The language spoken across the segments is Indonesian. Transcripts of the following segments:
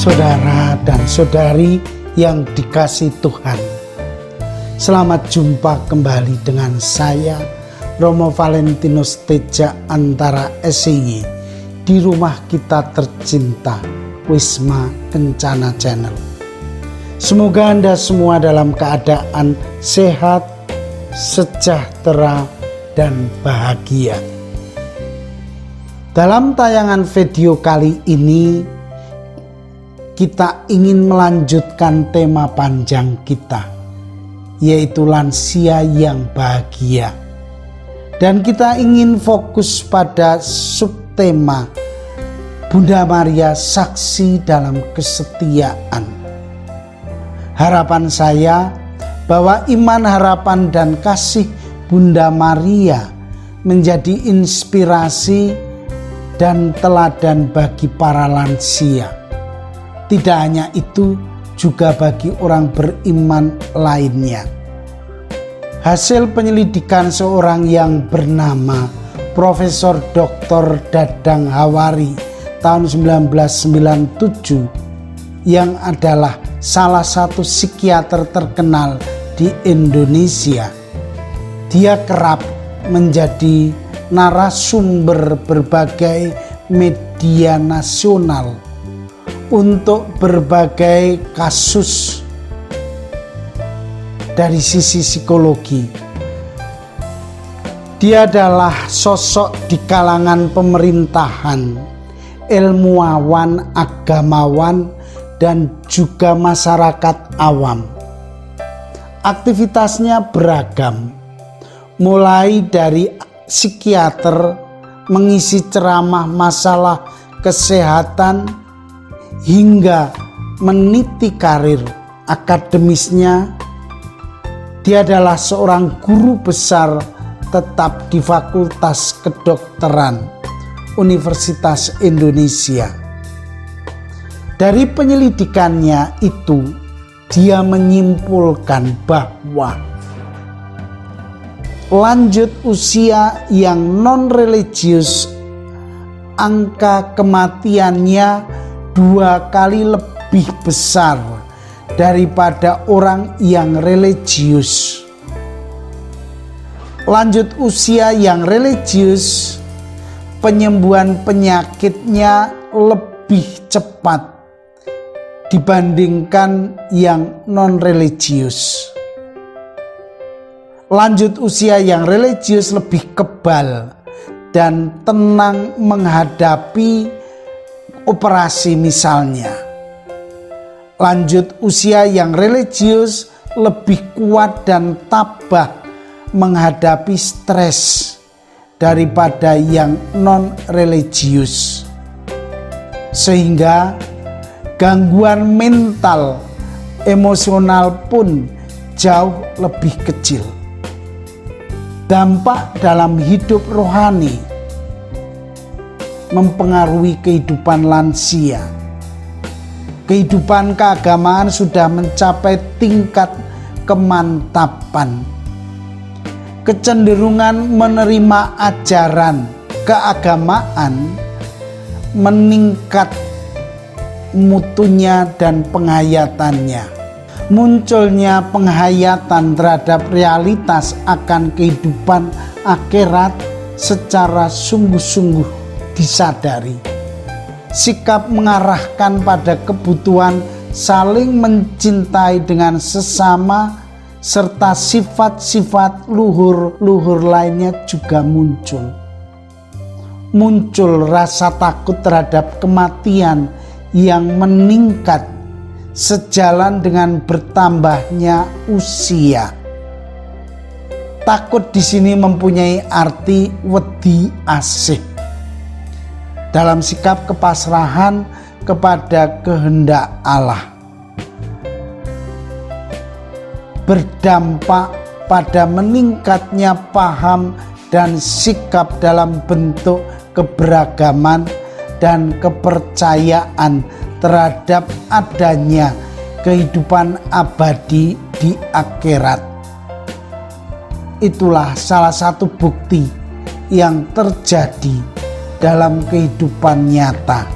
Saudara dan saudari yang dikasihi Tuhan, selamat jumpa kembali dengan saya Romo Valentinus Teja Antara SIY di rumah kita tercinta Wisma Kencana Channel. Semoga Anda semua dalam keadaan sehat, sejahtera, dan bahagia. Dalam tayangan video kali ini kita ingin melanjutkan tema panjang kita, yaitu lansia yang bahagia. Dan kita ingin fokus pada subtema Bunda Maria saksi dalam kesetiaan. Harapan saya bahwa iman, harapan, dan kasih Bunda Maria menjadi inspirasi dan teladan bagi para lansia. Tidak hanya itu, juga bagi orang beriman lainnya. Hasil penyelidikan seorang yang bernama Profesor Dr. Dadang Hawari tahun 1997, yang adalah salah satu psikiater terkenal di Indonesia. Dia kerap menjadi narasumber berbagai media nasional untuk berbagai kasus dari sisi psikologi. Dia adalah sosok di kalangan pemerintahan, ilmuwan, agamawan, dan juga masyarakat awam. Aktivitasnya beragam, mulai dari psikiater mengisi ceramah masalah kesehatan hingga meniti karir akademisnya. Dia adalah seorang guru besar tetap di Fakultas Kedokteran Universitas Indonesia. Dari penyelidikannya itu, dia menyimpulkan bahwa lanjut usia yang non-religius, angka kematiannya 2 kali lebih besar daripada orang yang religius. Lanjut usia yang religius, penyembuhan penyakitnya lebih cepat dibandingkan yang non-religius. Lanjut usia yang religius lebih kebal dan tenang menghadapi operasi misalnya. Lanjut usia yang religius lebih kuat dan tabah menghadapi stres daripada yang non-religius. Sehingga gangguan mental, emosional pun jauh lebih kecil. Dampak dalam hidup rohani mempengaruhi kehidupan lansia. Kehidupan keagamaan sudah mencapai tingkat kemantapan. Kecenderungan menerima ajaran keagamaan meningkat mutunya dan penghayatannya. Munculnya penghayatan terhadap realitas akan kehidupan akhirat secara sungguh-sungguh disadari. Sikap mengarahkan pada kebutuhan saling mencintai dengan sesama serta sifat-sifat luhur-luhur lainnya juga muncul. Muncul rasa takut terhadap kematian yang meningkat sejalan dengan bertambahnya usia. Takut di sini mempunyai arti wedi asih. Dalam sikap kepasrahan kepada kehendak Allah, berdampak pada meningkatnya paham dan sikap dalam bentuk keberagaman dan kepercayaan terhadap adanya kehidupan abadi di akhirat. Itulah salah satu bukti yang terjadi dalam kehidupan nyata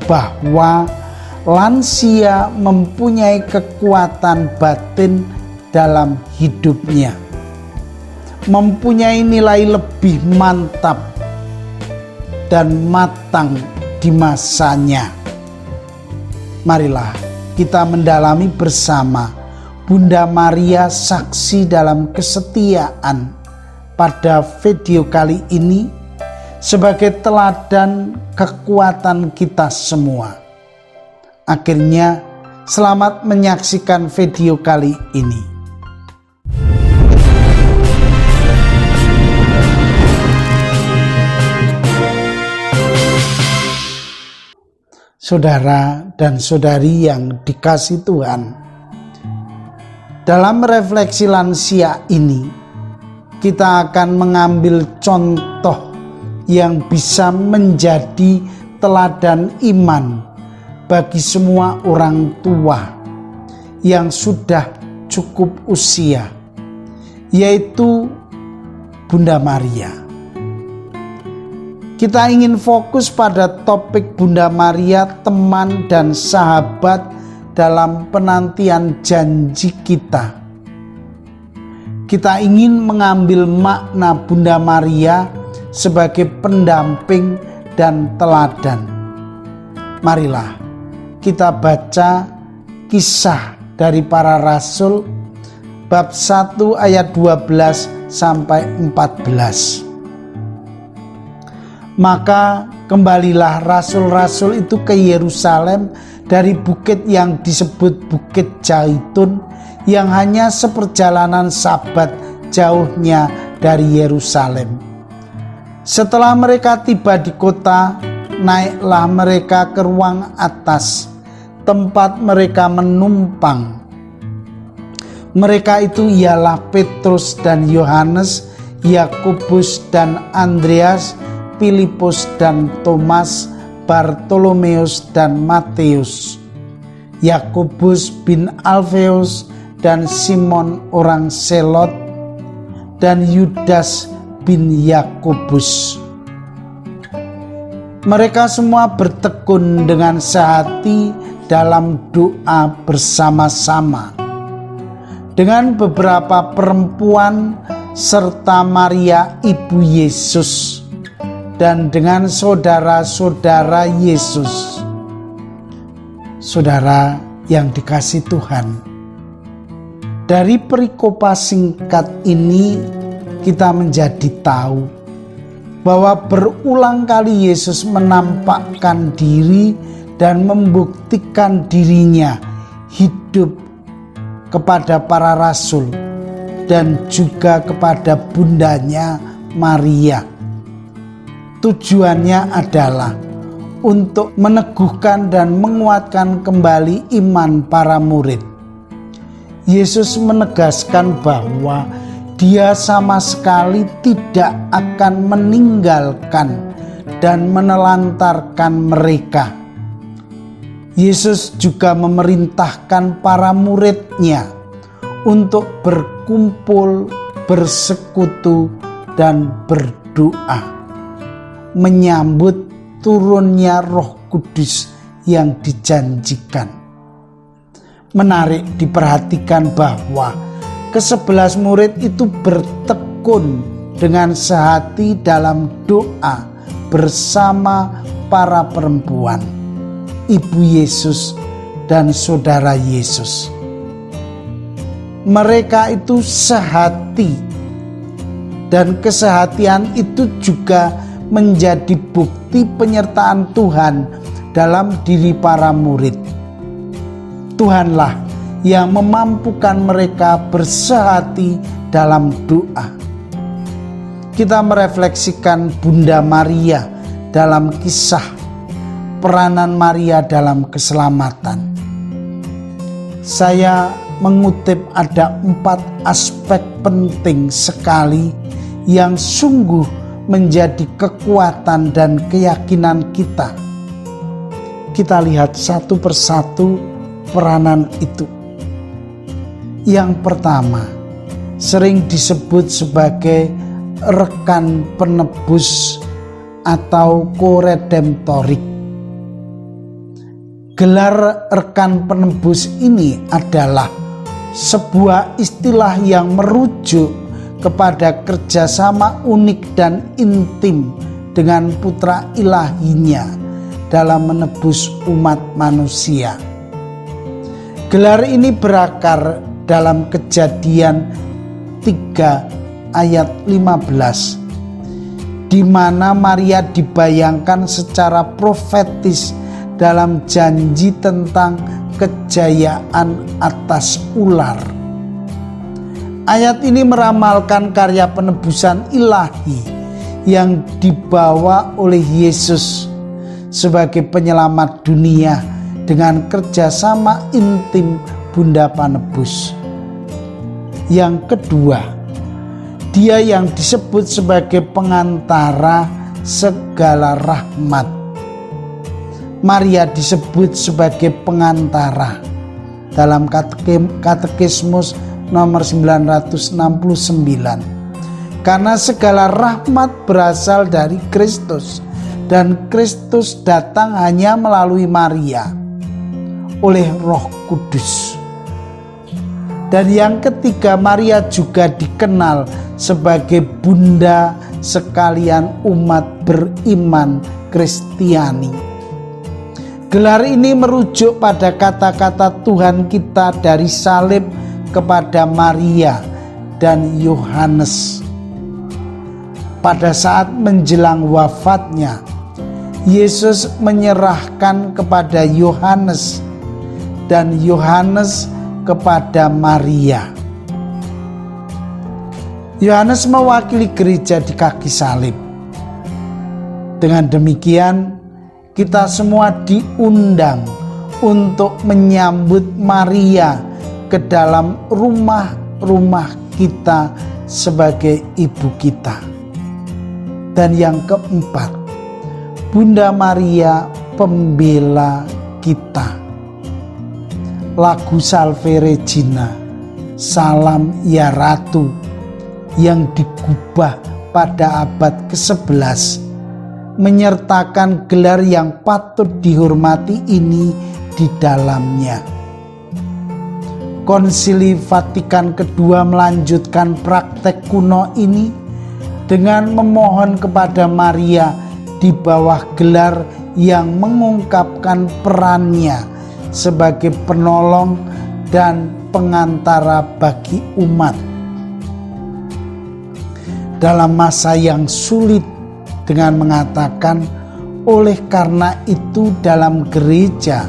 bahwa lansia mempunyai kekuatan batin dalam hidupnya, mempunyai nilai lebih mantap dan matang di masanya. Marilah kita mendalami bersama Bunda Maria saksi dalam kesetiaan pada video kali ini sebagai teladan kekuatan kita semua. Akhirnya, selamat menyaksikan video kali ini. Saudara dan saudari yang dikasihi Tuhan, dalam refleksi lansia ini kita akan mengambil contoh yang bisa menjadi teladan iman bagi semua orang tua yang sudah cukup usia, yaitu Bunda Maria. Kita ingin fokus pada topik Bunda Maria, teman dan sahabat dalam penantian janji kita. Kita ingin mengambil makna Bunda Maria sebagai pendamping dan teladan. Marilah kita baca Kisah dari Para Rasul bab 1 ayat 12 sampai 14. Maka kembalilah rasul-rasul itu ke Yerusalem dari bukit yang disebut Bukit Zaitun, yang hanya seperjalanan Sabat jauhnya dari Yerusalem. Setelah mereka tiba di kota, naiklah mereka ke ruang atas, tempat mereka menumpang. Mereka itu ialah Petrus dan Yohanes, Yakobus dan Andreas, Filipus dan Thomas, Bartolomeus dan Matius, Yakobus bin Alfeus dan Simon orang Selot, dan Yudas bin Yakobus. Mereka semua bertekun dengan sehati dalam doa bersama-sama dengan beberapa perempuan serta Maria ibu Yesus dan dengan saudara-saudara Yesus. Saudara yang dikasihi Tuhan, dari perikopa singkat ini kita menjadi tahu bahwa berulang kali Yesus menampakkan diri dan membuktikan dirinya hidup kepada para rasul dan juga kepada bundanya Maria. Tujuannya adalah untuk meneguhkan dan menguatkan kembali iman para murid. Yesus menegaskan bahwa Dia sama sekali tidak akan meninggalkan dan menelantarkan mereka. Yesus juga memerintahkan para murid-Nya untuk berkumpul, bersekutu, dan berdoa, menyambut turunnya Roh Kudus yang dijanjikan. Menarik diperhatikan bahwa ke-11 murid itu bertekun dengan sehati dalam doa bersama para perempuan, ibu Yesus dan saudara Yesus. Mereka itu sehati, dan kesehatian itu juga menjadi bukti penyertaan Tuhan dalam diri para murid. Tuhanlah yang memampukan mereka bersehati dalam doa. Kita merefleksikan Bunda Maria dalam kisah peranan Maria dalam keselamatan. Saya mengutip ada 4 aspek penting sekali yang sungguh menjadi kekuatan dan keyakinan kita. Kita lihat satu persatu peranan itu. Yang pertama, sering disebut sebagai rekan penebus atau koredemptorik. Gelar rekan penebus ini adalah sebuah istilah yang merujuk kepada kerjasama unik dan intim dengan putra ilahinya dalam menebus umat manusia. Gelar ini berakar dalam Kejadian 3 ayat 15, di mana Maria dibayangkan secara profetis dalam janji tentang kejayaan atas ular. Ayat ini meramalkan karya penebusan ilahi yang dibawa oleh Yesus sebagai penyelamat dunia dengan kerjasama intim Bunda Penebus. Yang kedua, Dia yang disebut sebagai pengantara segala rahmat. Maria disebut sebagai pengantara dalam Katekismus nomor 969. Karena segala rahmat berasal dari Kristus dan Kristus datang hanya melalui Maria oleh Roh Kudus. Dan yang ketiga, Maria juga dikenal sebagai bunda sekalian umat beriman Kristiani. Gelar ini merujuk pada kata-kata Tuhan kita dari salib kepada Maria dan Yohanes. Pada saat menjelang wafatnya, Yesus menyerahkan kepada Yohanes dan Yohanes kepada Maria. Yohanes mewakili gereja di kaki salib. Dengan demikian, kita semua diundang untuk menyambut Maria ke dalam rumah-rumah kita sebagai ibu kita. Dan yang keempat, Bunda Maria pembela kita. Lagu Salve Regina, Salam Ya Ratu, yang digubah pada abad ke-11 menyertakan gelar yang patut dihormati ini di dalamnya. Konsili Vatikan kedua melanjutkan praktek kuno ini dengan memohon kepada Maria di bawah gelar yang mengungkapkan perannya sebagai penolong dan pengantara bagi umat dalam masa yang sulit, dengan mengatakan, oleh karena itu dalam gereja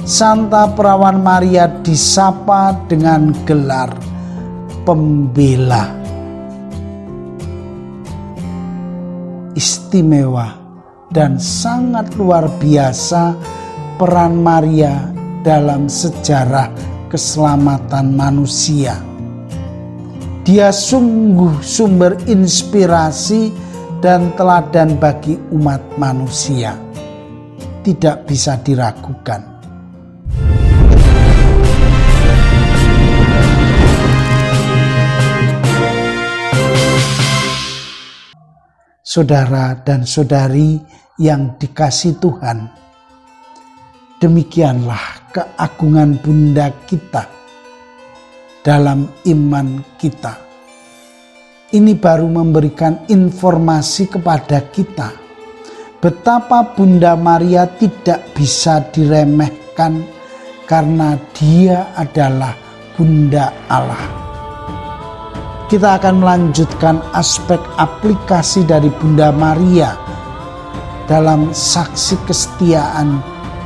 Santa Perawan Maria disapa dengan gelar pembela. Istimewa dan sangat luar biasa peran Maria dalam sejarah keselamatan manusia. Dia sungguh sumber inspirasi dan teladan bagi umat manusia. Tidak bisa diragukan. Saudara dan saudari yang dikasihi Tuhan, demikianlah keagungan Bunda kita dalam iman kita. Ini baru memberikan informasi kepada kita betapa Bunda Maria tidak bisa diremehkan karena Dia adalah Bunda Allah. Kita akan melanjutkan aspek aplikasi dari Bunda Maria dalam saksi kesetiaan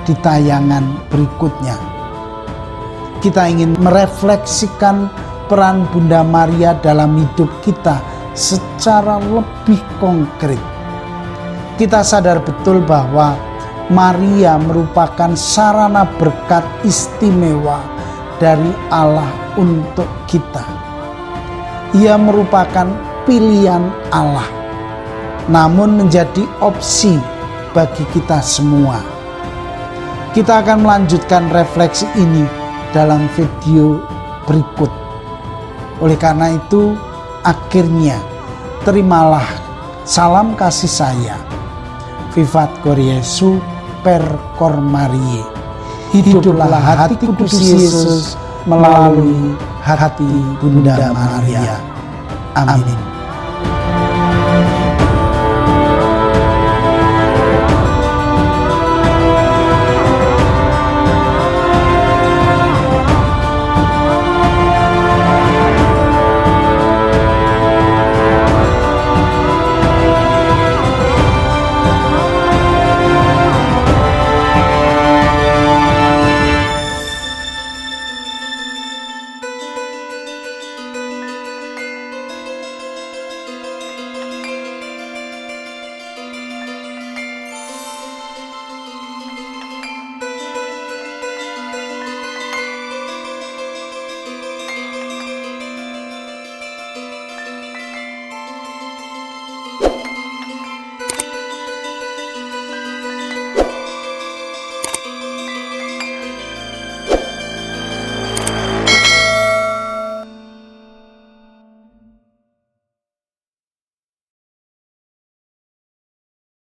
di tayangan berikutnya. Kita ingin merefleksikan peran Bunda Maria dalam hidup kita secara lebih konkret. Kita sadar betul bahwa Maria merupakan sarana berkat istimewa dari Allah untuk kita. Ia merupakan pilihan Allah, namun menjadi opsi bagi kita semua. Kita akan melanjutkan refleksi ini dalam video berikut. Oleh karena itu, akhirnya terimalah salam kasih saya. Vivat Cor Jesu per Cor Mariae. hiduplah hati kudus Yesus melalui hati Bunda Maria. Amin.